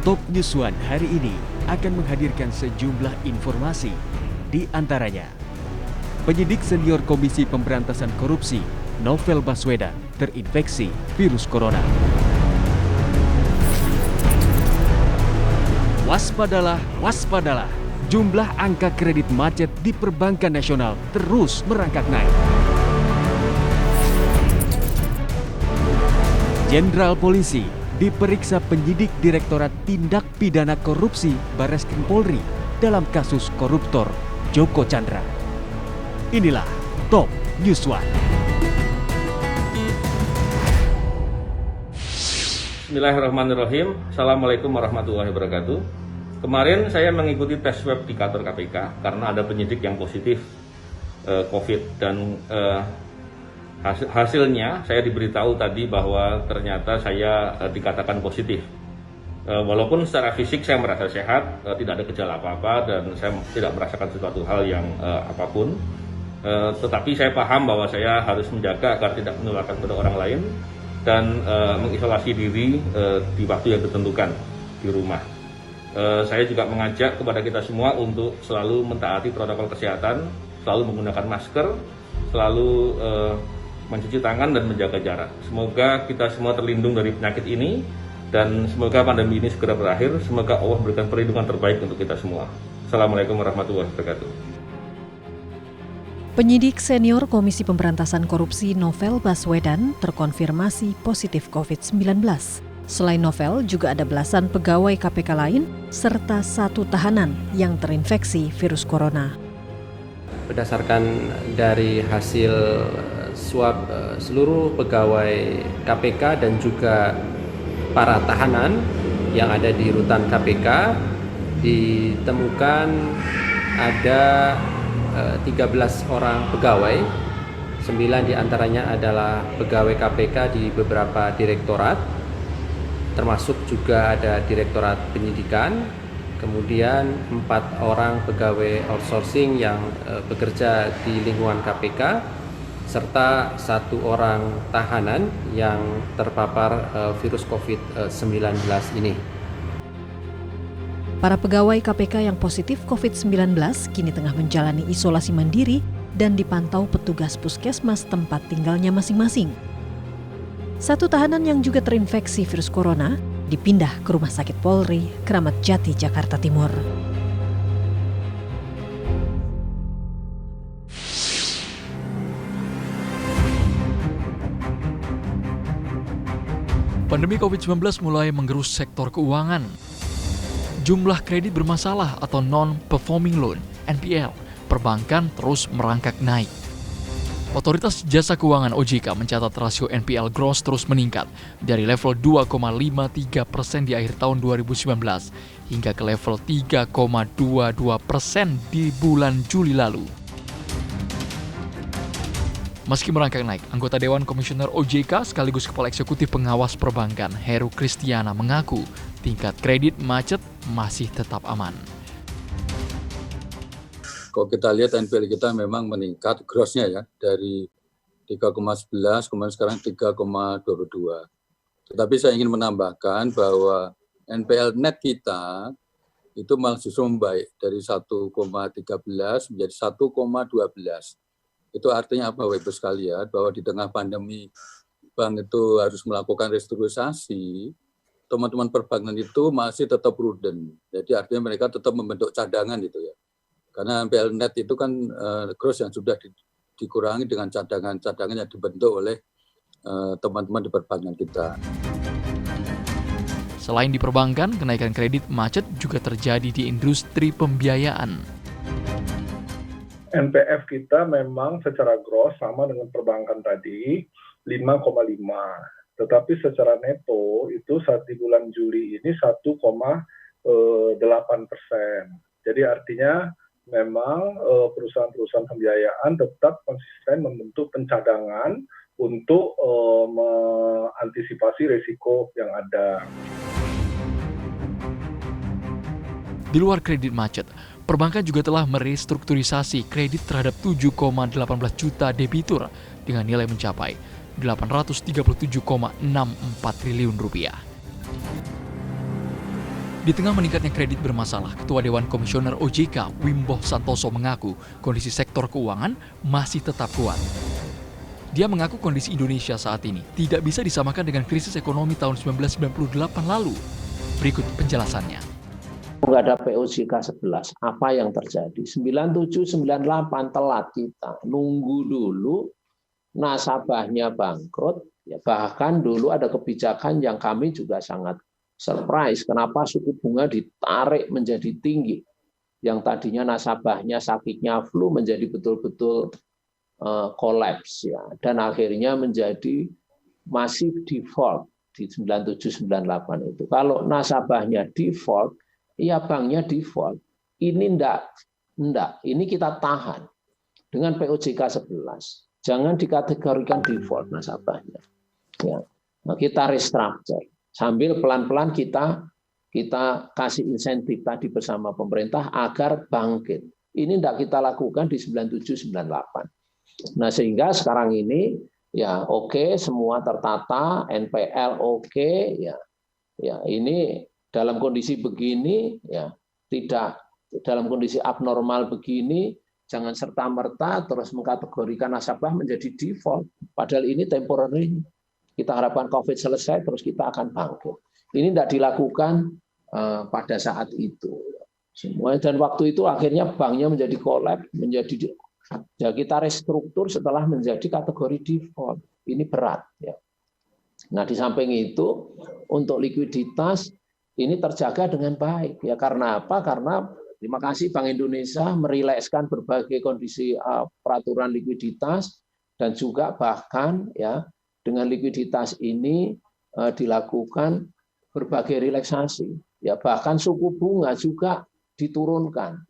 Top News One hari ini akan menghadirkan sejumlah informasi. Di antaranya, penyidik senior Komisi Pemberantasan Korupsi Novel Baswedan terinfeksi virus corona. Waspadalah, waspadalah. Jumlah angka kredit macet di perbankan nasional terus merangkak naik. Jenderal Polisi diperiksa penyidik Direktorat Tindak Pidana Korupsi Barreskrim Polri dalam kasus koruptor Joko Chandra. Inilah Top News One. Bismillahirrahmanirrahim. Assalamualaikum warahmatullahi wabarakatuh. Kemarin saya mengikuti tes swab di kantor KPK karena ada penyidik yang positif COVID dan hasilnya saya diberitahu tadi bahwa ternyata saya dikatakan positif. Walaupun secara fisik saya merasa sehat, tidak ada gejala apa-apa dan saya tidak merasakan sesuatu hal yang apapun. Tetapi saya paham bahwa saya harus menjaga agar tidak menularkan kepada orang lain dan mengisolasi diri di waktu yang ditentukan di rumah. Saya juga mengajak kepada kita semua untuk selalu mentaati protokol kesehatan, selalu menggunakan masker, selalu mencuci tangan dan menjaga jarak. Semoga kita semua terlindung dari penyakit ini dan semoga pandemi ini segera berakhir. Semoga Allah berikan perlindungan terbaik untuk kita semua. Assalamualaikum warahmatullahi wabarakatuh. Penyidik senior Komisi Pemberantasan Korupsi Novel Baswedan terkonfirmasi positif COVID-19. Selain Novel, juga ada belasan pegawai KPK lain serta 1 tahanan yang terinfeksi virus corona. Berdasarkan dari hasil swab seluruh pegawai KPK dan juga para tahanan yang ada di rutan KPK, ditemukan ada 13 orang pegawai, 9 diantaranya adalah pegawai KPK di beberapa direktorat, termasuk juga ada Direktorat Penyidikan, kemudian 4 orang pegawai outsourcing yang bekerja di lingkungan KPK, serta 1 orang tahanan yang terpapar virus COVID-19 ini. Para pegawai KPK yang positif COVID-19 kini tengah menjalani isolasi mandiri dan dipantau petugas puskesmas tempat tinggalnya masing-masing. 1 tahanan yang juga terinfeksi virus corona dipindah ke Rumah Sakit Polri, Kramat Jati, Jakarta Timur. Pandemi COVID-19 mulai menggerus sektor keuangan. Jumlah kredit bermasalah atau non-performing loan (NPL) perbankan terus merangkak naik. Otoritas Jasa Keuangan OJK mencatat rasio NPL gross terus meningkat dari level 2,53% di akhir tahun 2019 hingga ke level 3,22% di bulan Juli lalu. Meski merangkak naik, anggota Dewan Komisioner OJK sekaligus Kepala Eksekutif Pengawas Perbankan Heru Kristiana mengaku tingkat kredit macet masih tetap aman. Kalau kita lihat NPL kita memang meningkat grossnya ya dari 3,11 kemudian sekarang 3,22. Tetapi saya ingin menambahkan bahwa NPL net kita itu malah justru membaik dari 1,13 menjadi 1,12. Itu artinya apa Bapak Ibu sekalian, bahwa di tengah pandemi bank itu harus melakukan restrukturisasi, teman-teman perbankan itu masih tetap prudent. Jadi artinya mereka tetap membentuk cadangan gitu ya. Karena NPL net itu kan gross yang sudah dikurangi dengan cadangan-cadangan yang dibentuk oleh teman-teman di perbankan kita. Selain di perbankan, kenaikan kredit macet juga terjadi di industri pembiayaan. NPF kita memang secara gross sama dengan perbankan tadi 5,5. Tetapi secara neto itu saat di bulan Juli ini 1,8%. Jadi artinya memang perusahaan-perusahaan pembiayaan tetap konsisten membentuk pencadangan untuk mengantisipasi risiko yang ada. Di luar kredit macet, perbankan juga telah merestrukturisasi kredit terhadap 7,18 juta debitur dengan nilai mencapai 837,64 triliun rupiah. Di tengah meningkatnya kredit bermasalah, Ketua Dewan Komisioner OJK Wimbo Santoso mengaku kondisi sektor keuangan masih tetap kuat. Dia mengaku kondisi Indonesia saat ini tidak bisa disamakan dengan krisis ekonomi tahun 1998 lalu. Berikut penjelasannya. Nggak ada POJK 11, apa yang terjadi? 97, 98 telat kita, nunggu dulu nasabahnya bangkrut, ya bahkan dulu ada kebijakan yang kami juga sangat surprise, kenapa suku bunga ditarik menjadi tinggi, yang tadinya nasabahnya sakitnya flu menjadi betul-betul kolaps, ya, dan akhirnya menjadi masif default di 97-98 itu. Kalau nasabahnya default, iya banknya default. Ini enggak. Ini kita tahan dengan POJK 11. Jangan dikategorikan default nasabahnya. Ya. Nah, kita restructure. Sambil pelan-pelan kita kasih insentif tadi bersama pemerintah agar bangkit. Ini enggak kita lakukan di 97-98. Nah, sehingga sekarang ini ya oke, semua tertata, NPL oke, ya ini dalam kondisi begini, ya tidak dalam kondisi abnormal begini, jangan serta-merta terus mengkategorikan nasabah menjadi default. Padahal ini temporary. Kita harapkan COVID selesai, terus kita akan bangkit. Ini tidak dilakukan pada saat itu. Semua dan waktu itu akhirnya banknya menjadi kolaps, ya kita restruktur setelah menjadi kategori default. Ini berat, ya. Nah, di samping itu untuk likuiditas ini terjaga dengan baik, ya. Karena apa? Karena terima kasih Bank Indonesia merilekskan berbagai kondisi peraturan likuiditas, dan juga bahkan ya dengan likuiditas ini dilakukan berbagai relaksasi, ya bahkan suku bunga juga diturunkan.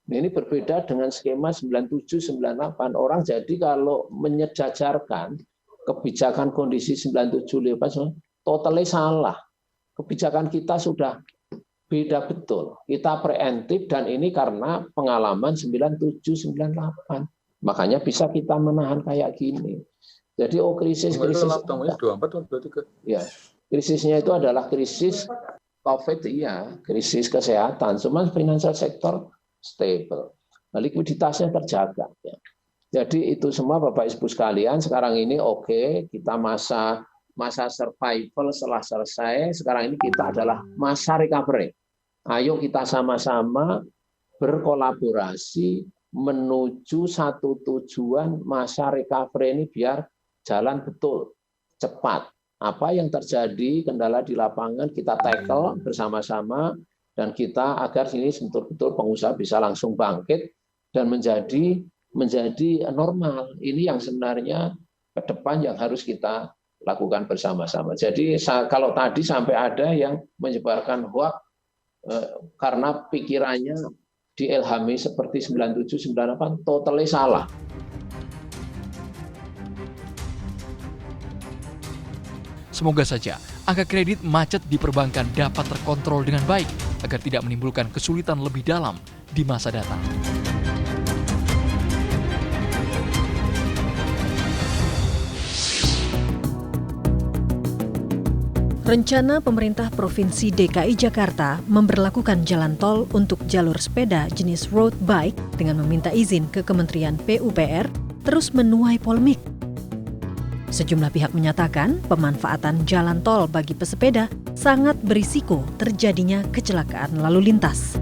Ini berbeda dengan skema 97-98. Orang jadi kalau menyejajarkan kebijakan kondisi 97-98 totalnya salah. Kebijakan kita sudah beda betul. Kita preemptif dan ini karena pengalaman 97-98. Makanya bisa kita menahan kayak gini. Jadi krisis. Ya, krisisnya itu adalah krisis COVID, iya, krisis kesehatan. Cuma financial sector stable. Nah, likuiditasnya terjaga. Ya. Jadi itu semua Bapak Ibu sekalian, sekarang ini oke, kita masa survival setelah selesai, sekarang ini kita adalah masa recovery. Ayo kita sama-sama berkolaborasi menuju satu tujuan masa recovery ini biar jalan betul, cepat. Apa yang terjadi, kendala di lapangan kita tackle bersama-sama, dan kita agar sini betul-betul pengusaha bisa langsung bangkit dan menjadi normal. Ini yang sebenarnya ke depan yang harus kita lakukan bersama-sama. Jadi kalau tadi sampai ada yang menyebarkan hoax karena pikirannya diilhami seperti 97-98, totally salah. Semoga saja angka kredit macet di perbankan dapat terkontrol dengan baik agar tidak menimbulkan kesulitan lebih dalam di masa datang. Rencana pemerintah Provinsi DKI Jakarta memberlakukan jalan tol untuk jalur sepeda jenis road bike dengan meminta izin ke Kementerian PUPR terus menuai polemik. Sejumlah pihak menyatakan pemanfaatan jalan tol bagi pesepeda sangat berisiko terjadinya kecelakaan lalu lintas.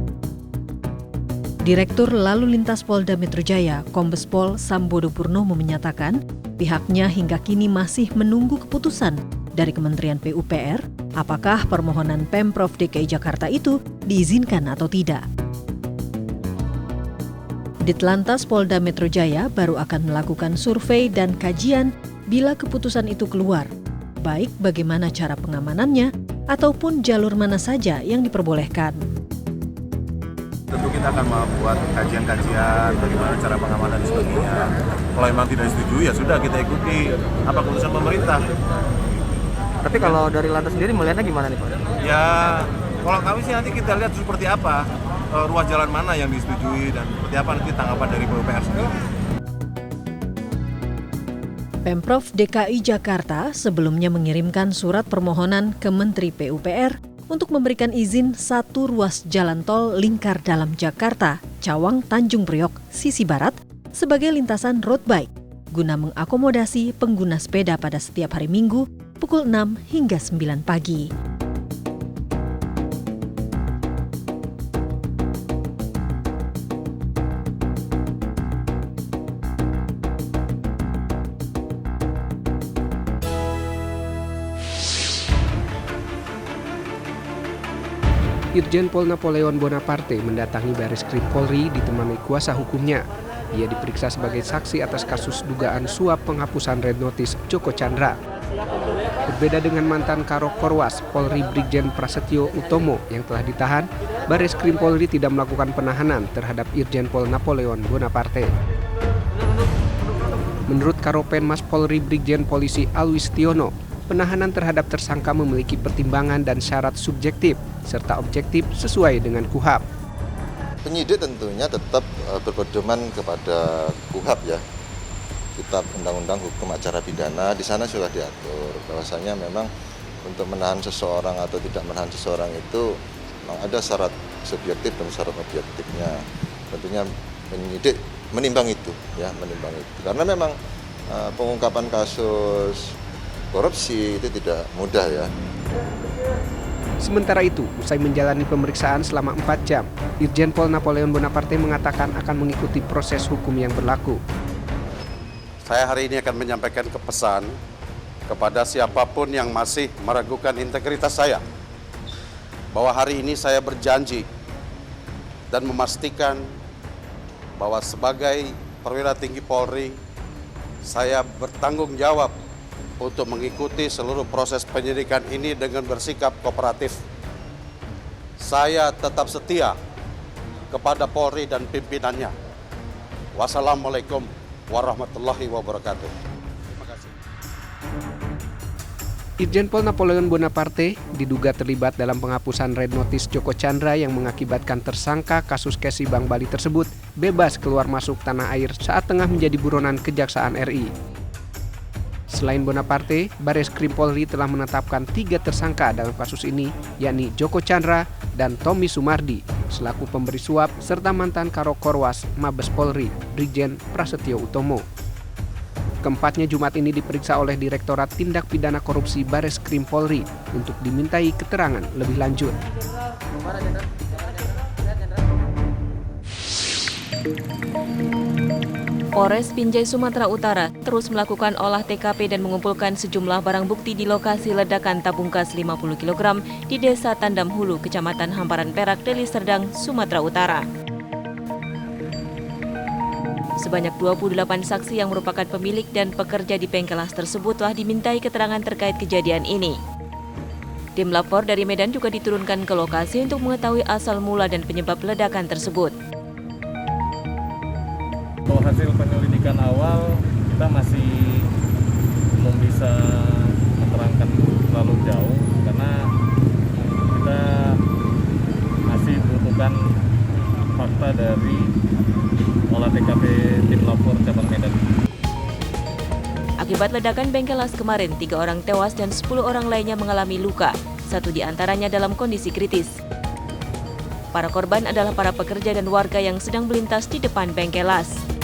Direktur Lalu Lintas Polda Metro Jaya, Kombes Pol Sambodo Purnomo menyatakan pihaknya hingga kini masih menunggu keputusan dari Kementerian PUPR apakah permohonan Pemprov DKI Jakarta itu diizinkan atau tidak. Ditlantas Polda Metro Jaya baru akan melakukan survei dan kajian bila keputusan itu keluar, baik bagaimana cara pengamanannya ataupun jalur mana saja yang diperbolehkan. Tentu kita akan membuat kajian-kajian bagaimana cara pengamanan dan sebagainya. Kalau memang tidak setuju ya sudah kita ikuti apa keputusan pemerintah. Tapi kalau dari lantas sendiri melihatnya gimana nih Pak? Ya kalau kami sih nanti kita lihat seperti apa, ruas jalan mana yang disetujui dan seperti apa nanti tanggapan dari PUPR sendiri. Pemprov DKI Jakarta sebelumnya mengirimkan surat permohonan ke Menteri PUPR untuk memberikan izin satu ruas jalan tol lingkar dalam Jakarta, Cawang Tanjung Priok, sisi barat, sebagai lintasan road bike, guna mengakomodasi pengguna sepeda pada setiap hari Minggu pukul 6 hingga 9 pagi. Irjen Pol Napoleon Bonaparte mendatangi Bareskrim Polri ditemani kuasa hukumnya. Ia diperiksa sebagai saksi atas kasus dugaan suap penghapusan red notice Joko Chandra. Berbeda dengan mantan Karok Korwas, Polri Brigjen Prasetyo Utomo yang telah ditahan, Bareskrim Polri tidak melakukan penahanan terhadap Irjen Pol Napoleon Bonaparte. Menurut Karopenmas Polri Brigjen Polisi Alwis Tiono, penahanan terhadap tersangka memiliki pertimbangan dan syarat subjektif serta objektif sesuai dengan KUHAP. Penyidik tentunya tetap berpedoman kepada KUHAP ya. Kitab Undang-Undang Hukum Acara Pidana, di sana sudah diatur bahwasanya memang untuk menahan seseorang atau tidak menahan seseorang itu memang ada syarat subjektif dan syarat objektifnya. Tentunya penyidik menimbang itu ya, menimbang itu. Karena memang pengungkapan kasus korupsi itu tidak mudah ya. Sementara itu, usai menjalani pemeriksaan selama 4 jam, Irjen Pol Napoleon Bonaparte mengatakan akan mengikuti proses hukum yang berlaku. Saya hari ini akan menyampaikan pesan kepada siapapun yang masih meragukan integritas saya, bahwa hari ini saya berjanji dan memastikan bahwa sebagai perwira tinggi Polri, saya bertanggung jawab untuk mengikuti seluruh proses penyidikan ini dengan bersikap kooperatif. Saya tetap setia kepada Polri dan pimpinannya. Wassalamualaikum warahmatullahi wabarakatuh. Terima kasih. Irjen Pol Napoleon Bonaparte diduga terlibat dalam penghapusan red notice Joko Chandra yang mengakibatkan tersangka kasus Kesi Bank Bali tersebut bebas keluar masuk tanah air saat tengah menjadi buronan Kejaksaan RI. Selain Bonaparte, Bareskrim Polri telah menetapkan 3 tersangka dalam kasus ini, yakni Joko Chandra dan Tommy Sumardi, selaku pemberi suap, serta mantan Karok Korwas, Mabes Polri, Brigjen Prasetyo Utomo. Keempatnya Jumat ini diperiksa oleh Direktorat Tindak Pidana Korupsi Bareskrim Polri untuk dimintai keterangan lebih lanjut. Polres Binjai, Sumatera Utara terus melakukan olah TKP dan mengumpulkan sejumlah barang bukti di lokasi ledakan tabung gas 50 kg di Desa Tandam Hulu, Kecamatan Hamparan Perak, Deli Serdang, Sumatera Utara. Sebanyak 28 saksi yang merupakan pemilik dan pekerja di bengkelas tersebut telah dimintai keterangan terkait kejadian ini. Tim lapor dari Medan juga diturunkan ke lokasi untuk mengetahui asal mula dan penyebab ledakan tersebut. Hasil penyelidikan awal kita masih belum bisa menerangkan terlalu jauh karena kita masih membutuhkan fakta dari olah TKP tim lapor cabang Medan. Akibat ledakan bengkelas kemarin, 3 orang tewas dan 10 orang lainnya mengalami luka, 1 diantaranya dalam kondisi kritis. Para korban adalah para pekerja dan warga yang sedang melintas di depan bengkelas.